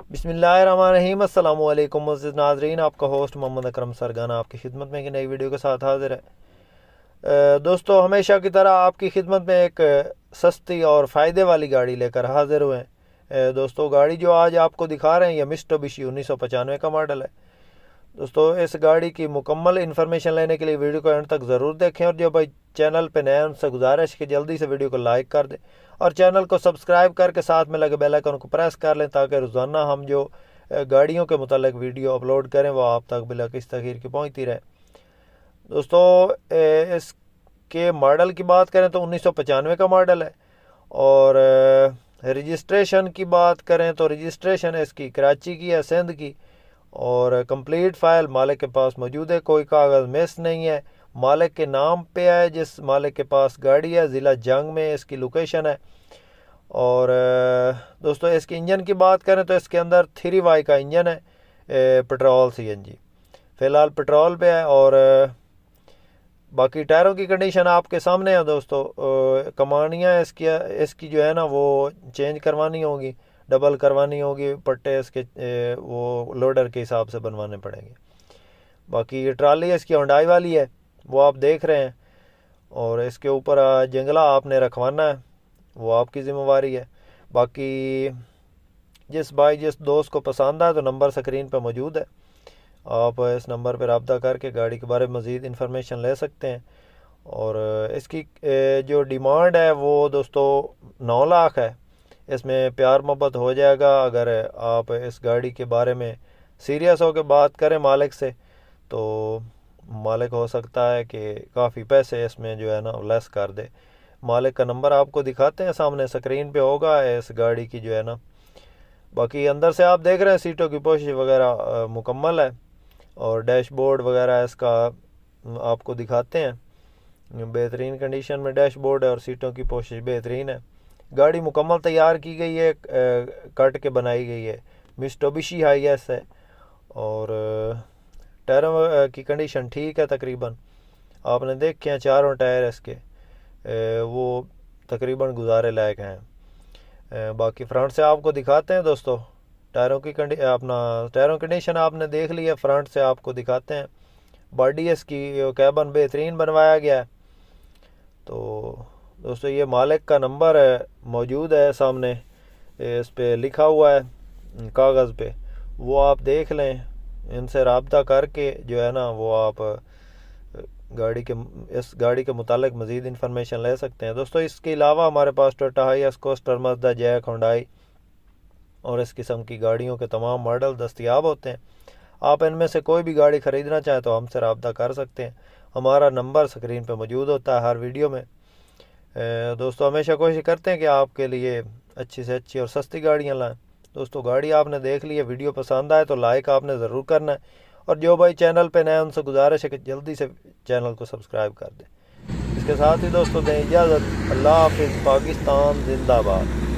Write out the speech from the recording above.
बिस्मिल्लाहिर्रहमानिर्रहीम। अस्सलामु अलैकुम मुअज़्ज़िज़ नाज़रीन, आपका होस्ट मोहम्मद अकरम सरगाना आपकी खिदमत में एक नई वीडियो के साथ हाजिर है। दोस्तों, हमेशा की तरह आपकी खिदमत में एक सस्ती और फ़ायदे वाली गाड़ी लेकर हाजिर हुए हैं। दोस्तों, गाड़ी जो आज आपको दिखा रहे हैं ये मित्सुबिशी 1995 का मॉडल है। दोस्तों, इस गाड़ी की मुकम्मल इन्फॉर्मेशन लेने के लिए वीडियो को एंड तक ज़रूर देखें, और जो भाई चैनल पे नए हैं उनसे गुजारिश कि जल्दी से वीडियो को लाइक कर दें और चैनल को सब्सक्राइब करके साथ में लगे बेल आइकन को प्रेस कर लें, ताकि रोज़ाना हम जो गाड़ियों के मुतालिक वीडियो अपलोड करें वो आप तक बिला किसी तखीर की पहुँचती रहे। दोस्तों, इसके मॉडल की बात करें तो 1995 का मॉडल है, और रजिस्ट्रेशन की बात करें तो रजिस्ट्रेशन इसकी कराची की है, सिंध की, और कंप्लीट फ़ाइल मालिक के पास मौजूद है, कोई कागज़ मिस नहीं है, मालिक के नाम पे है। जिस मालिक के पास गाड़ी है ज़िला जंग में इसकी लोकेशन है। और दोस्तों, इसके इंजन की बात करें तो इसके अंदर 3Y का इंजन है, पेट्रोल CNG, फ़िलहाल पेट्रोल पे है। और बाकी टायरों की कंडीशन आपके सामने है। दोस्तों, कमानियाँ इसकी जो है ना वो चेंज करवानी होगी, डबल करवानी होगी, पट्टे इसके वो लोडर के हिसाब से बनवाने पड़ेंगे। बाकी ये ट्राली इसकी हुंडई वाली है, वो आप देख रहे हैं, और इसके ऊपर जंगला आपने रखवाना है, वो आपकी ज़िम्मेवारी है। बाकी जिस दोस्त को पसंद आए तो नंबर स्क्रीन पर मौजूद है, आप इस नंबर पर रब्ता करके गाड़ी के बारे में मज़ीद इन्फॉर्मेशन ले सकते हैं। और इसकी जो डिमांड है वो दोस्तों 9 लाख है। इसमें प्यार मोहब्बत हो जाएगा अगर आप इस गाड़ी के बारे में सीरियस होकर बात करें मालिक से, तो मालिक हो सकता है कि काफ़ी पैसे इसमें जो है ना लेस कर दे। मालिक का नंबर आपको दिखाते हैं, सामने स्क्रीन पे होगा इस गाड़ी की जो है ना। बाकी अंदर से आप देख रहे हैं सीटों की पोशीश वगैरह मुकम्मल है, और डैशबोर्ड वगैरह इसका आपको दिखाते हैं। बेहतरीन कंडीशन में डैशबोर्ड है और सीटों की पोशीश बेहतरीन है। गाड़ी मुकम्मल तैयार की गई है, कट के बनाई गई है, मित्सुबिशी हाईएस है। और टायरों की कंडीशन ठीक है तकरीबन, आपने देखे हैं चारों टायर इसके वो तकरीबन गुजारे लायक हैं। बाकी फ्रंट से आपको दिखाते हैं दोस्तों, टायरों की कंडीशन आपने देख ली है, फ्रंट से आपको दिखाते हैं। बॉडी इसकी कैबन बेहतरीन बनवाया गया है। तो दोस्तों, ये मालिक का नंबर मौजूद है सामने, इस पे लिखा हुआ है कागज़ पे, वो आप देख लें, इनसे रब्ता करके जो है ना वो आप इस गाड़ी के मुतालिक मज़ीद इन्फॉर्मेशन ले सकते हैं। दोस्तों, इसके अलावा हमारे पास Toyota Hiace, Coaster, Mazda, JAC, Hyundai और इस किस्म की गाड़ियों के तमाम मॉडल दस्तयाब होते हैं। आप इनमें से कोई भी गाड़ी ख़रीदना चाहें तो हमसे रब्ता कर सकते हैं। हमारा नंबर स्क्रीन पर मौजूद होता है हर वीडियो में। दोस्तों, हमेशा कोशिश करते हैं कि आपके लिए अच्छी से अच्छी और सस्ती गाड़ियाँ लाएं। दोस्तों, गाड़ी आपने देख ली है, वीडियो पसंद आए तो लाइक आपने ज़रूर करना है, और जो भाई चैनल पे नए उनसे गुजारिश है कि जल्दी से चैनल को सब्सक्राइब कर दें। इसके साथ ही दोस्तों दें इजाज़त। अल्लाह हाफिज़। पाकिस्तान जिंदाबाद।